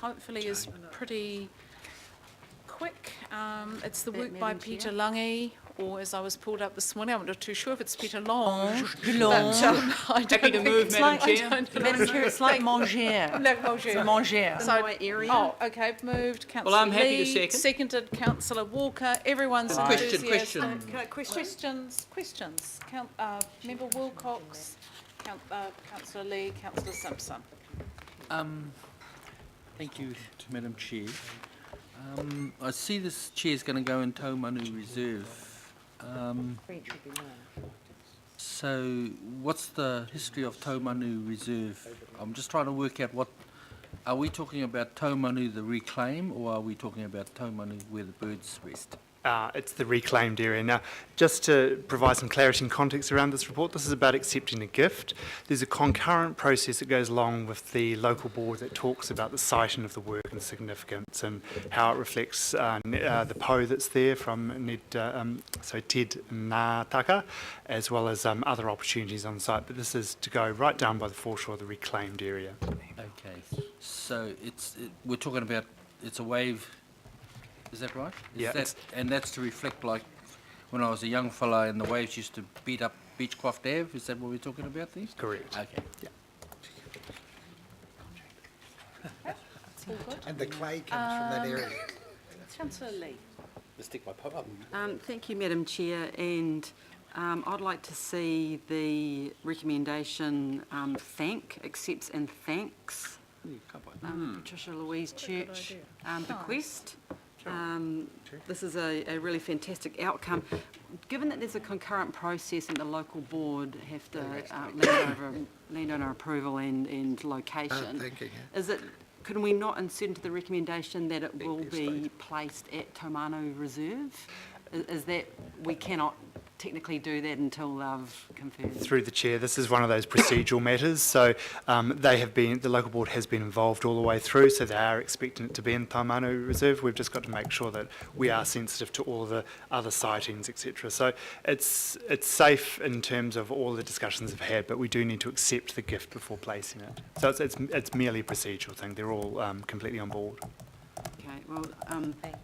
hopefully is pretty quick. It's the work by Peter Lange, or as I was pulled up this morning, I'm not too sure if it's Peter Long. Happy to move, Madam Chair. Madam Chair, it's like manger. Like manger. It's manger. So, my area. Oh, okay, moved. Councillor Well, I'm happy to Lee, second. Seconded, Councillor Walker. Everyone's Question. enthusiastic. Can I question? Questions. Member Wilcox, Councillor Lee, Councillor Simpson. Thank you, Madam Chair. I see this chair is going to go in Taumanu Reserve. So what's the history of Taumanu Reserve? I'm just trying to work out what, are we talking about Taumanu the reclaim, or are we talking about Taumanu where the birds rest? It's the reclaimed area. Now, just to provide some clarity and context around this report, this is about accepting a gift. There's a concurrent process that goes along with the local board that talks about the siting of the work and significance and how it reflects the po that's there from Ted Ngātaka, as well as other opportunities on site. But this is to go right down by the foreshore of the reclaimed area. Okay, so we're talking about, it's a wave. Is that right? Yeah. And that's to reflect, like, when I was a young fella and the waves used to beat up Beechcroft Ave. Is that what we're talking about there? Correct. Okay. Yeah. All good. And the clay comes from that area. Councillor Lee. Let's stick my pop up. Thank you, Madam Chair, and I'd like to see the recommendation accepts and thanks Patricia Louise Church bequest. This is a really fantastic outcome. Given that there's a concurrent process and the local board have to landowner approval and location, can we not insert into the recommendation that it will be placed at Taumanu Reserve? Is that we cannot technically do that until they've confirmed? Through the chair, this is one of those procedural matters. So the local board has been involved all the way through, so they are expecting it to be in Taumanu Reserve. We've just got to make sure that we are sensitive to all the other sightings, etc. So it's safe in terms of all the discussions we've had, but we do need to accept the gift before placing it. So it's merely a procedural thing. They're all completely on board. Okay, well,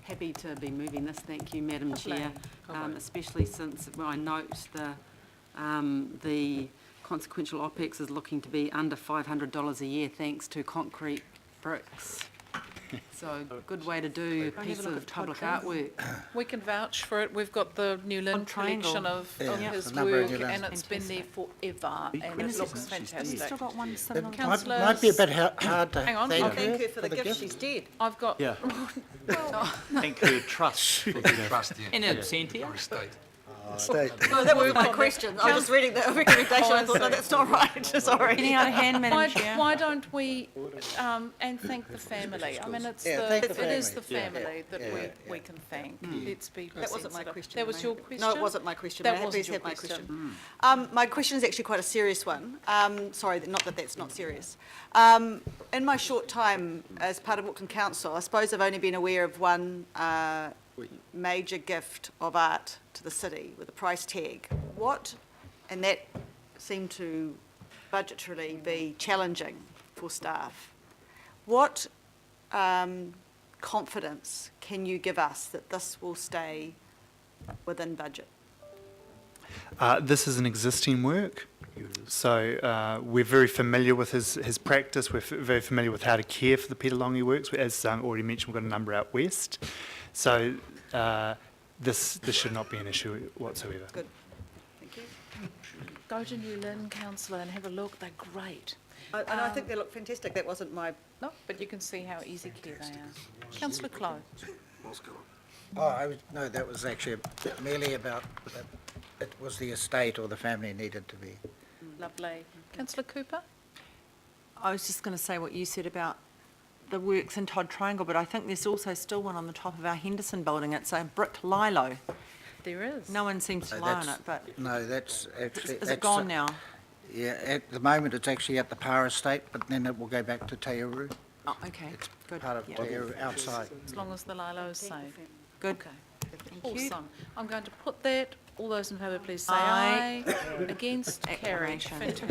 happy to be moving this. Thank you, Madam Chair, especially since I note the consequential OPEX is looking to be under $500 a year thanks to concrete bricks. So good way to do a piece of public artwork. We can vouch for it. We've got the New Lynn collection of his work, and it's been there forever, and it looks fantastic. Still got one sitting on It might be a bit hard to Hang on, thank I'll her Thank her for the gift. She's dead. I've got. Yeah. Thank her trust. In absentia. State. No, that wasn't my question. I was reading the recommendation. I thought, no, that's not right. Sorry. Getting out of hand, Madam Chair. Why don't we and thank the family? I mean, it is the family that we can thank. Let's be That wasn't my sensitive. question. That was your question? No, it wasn't my question. That May I wasn't please your have my question. question? My question is actually quite a serious one. Sorry, not that that's not serious. In my short time as part of Auckland Council, I suppose I've only been aware of one major gift of art to the city with a price tag. And that seemed to budgetarily be challenging for staff. What confidence can you give us that this will stay within budget? This is an existing work. So we're very familiar with his practice. We're very familiar with how to care for the Peter Lange works. As already mentioned, we've got a number out west. So this should not be an issue whatsoever. Good. Thank you. Go to New Lynn, councillor, and have a look. They're great. And I think they look fantastic. That wasn't my... No, but you can see how easy care they are. Councillor Clow. No, that was actually merely about that it was the estate or the family needed to be. Lovely. Councillor Cooper? I was just going to say what you said about the works in Todd Triangle, but I think there's also still one on the top of our Henderson building. It's a brick lilo. There is. No one seems to lie on it, but No, that's actually... is it gone now? Yeah, at the moment it's actually at the power estate, but then it will go back to Te Uru. Oh, okay. It's Good. part of Yeah. Te Uru outside. As long as the lilo is safe. Good. Okay. Thank you. Awesome. I'm going to put that. All those in favour, please say Aye. aye. Against, carried. Acclamation. Fantastic.